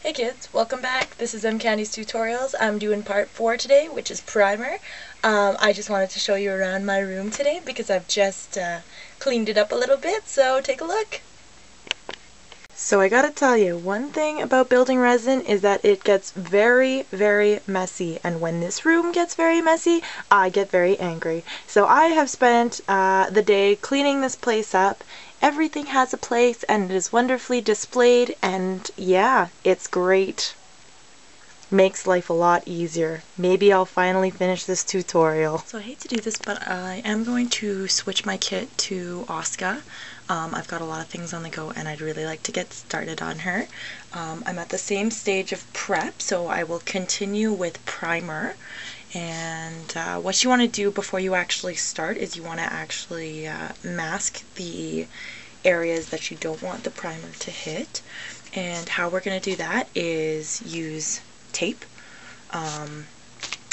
Hey kids, welcome back. This is M Candy's Tutorials. I'm doing part 4 today, which is primer. I just wanted to show you around my room today because I've just cleaned it up a little bit, so take a look. So I gotta tell you, one thing about building resin is that it gets very, very messy, and when this room gets very messy, I get very angry. So I have spent the day cleaning this place up. Everything has a place and it is wonderfully displayed, and yeah, it's great. Makes life a lot easier. Maybe I'll finally finish this tutorial. So I hate to do this, but I am going to switch my kit to Oscar. I've got a lot of things on the go and I'd really like to get started on her. I'm at the same stage of prep, so I will continue with primer. And what you want to do before you actually start is you want to actually mask the areas that you don't want the primer to hit. And how we're going to do that is use tape. And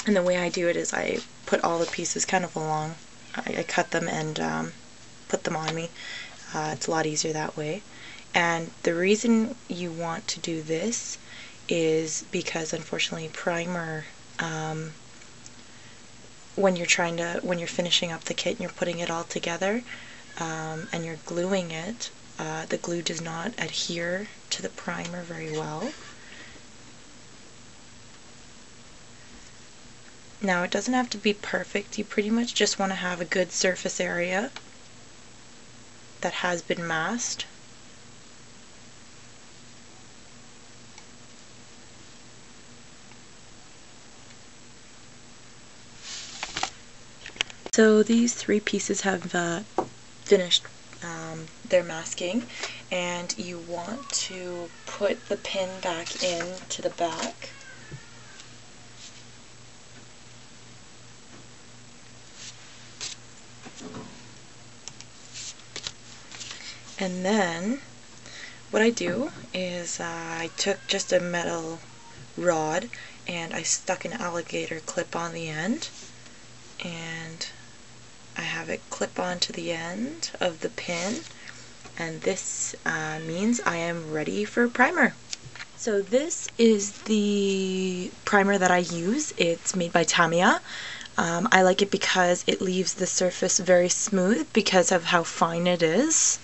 the way I do it is I put all the pieces kind of along. I cut them and put them on me. It's a lot easier that way. And the reason you want to do this is because unfortunately primer, when you're finishing up the kit and you're putting it all together, and you're gluing it, the glue does not adhere to the primer very well. Now it doesn't have to be perfect, you pretty much just want to have a good surface area that has been masked. So these 3 pieces have finished their masking, and you want to put the pin back into the back. And then what I do is I took just a metal rod and I stuck an alligator clip on the end, and I have it clip onto the end of the pin, and this means I am ready for primer. So this is the primer that I use. It's made by Tamiya. I like it because it leaves the surface very smooth because of how fine it is.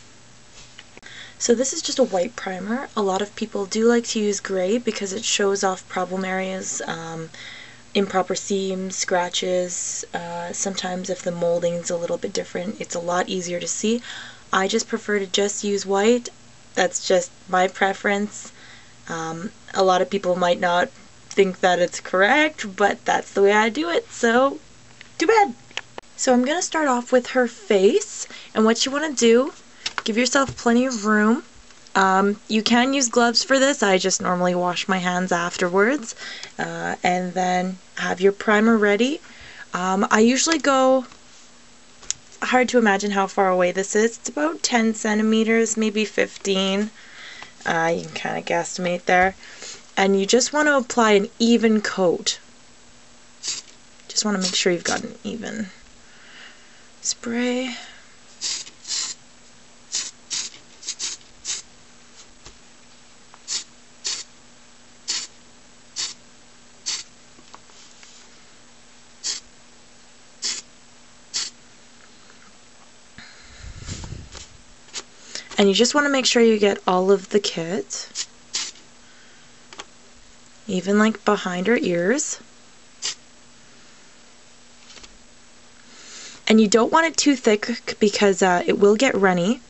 So this is just a white primer. A lot of people do like to use gray because it shows off problem areas, improper seams, scratches. Sometimes if the molding's a little bit different, it's a lot easier to see. I just prefer to just use white. That's just my preference. A lot of people might not think that it's correct, but that's the way I do it, so too bad. So I'm going to start off with her face, and what you want to do, give yourself plenty of room. You can use gloves for this. I just normally wash my hands afterwards. And then have your primer ready. I usually go, hard to imagine how far away this is. It's about 10 centimeters, maybe 15. You can kind of guesstimate there. And you just want to apply an even coat. Just want to make sure you've got an even spray. And you just want to make sure you get all of the kit, even like behind her ears. And you don't want it too thick because it will get runny,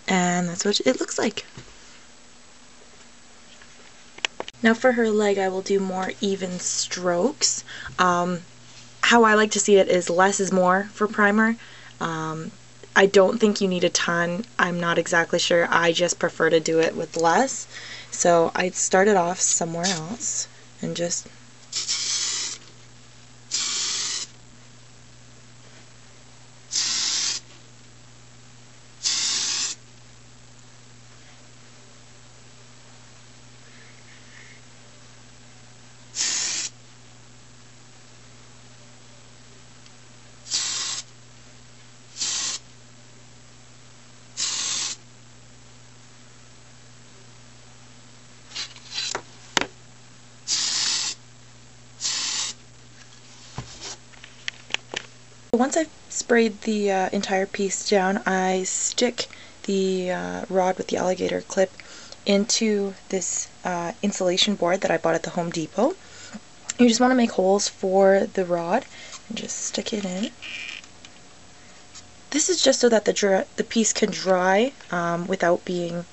and that's what it looks like. Now for her leg, I will do more even strokes. How I like to see it is less is more for primer. I don't think you need a ton. I'm not exactly sure. I just prefer to do it with less. So I started off somewhere else and just Once I've sprayed the entire piece down, I stick the rod with the alligator clip into this insulation board that I bought at the Home Depot. You just want to make holes for the rod and just stick it in. This is just so that the piece can dry without being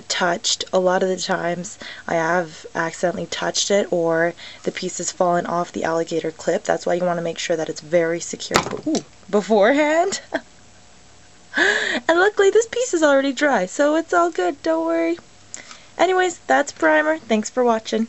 touched. A lot of the times I have accidentally touched it, or the piece has fallen off the alligator clip. That's why you want to make sure that it's very secure beforehand. And luckily this piece is already dry, so it's all good, don't worry. Anyways, that's primer. Thanks for watching.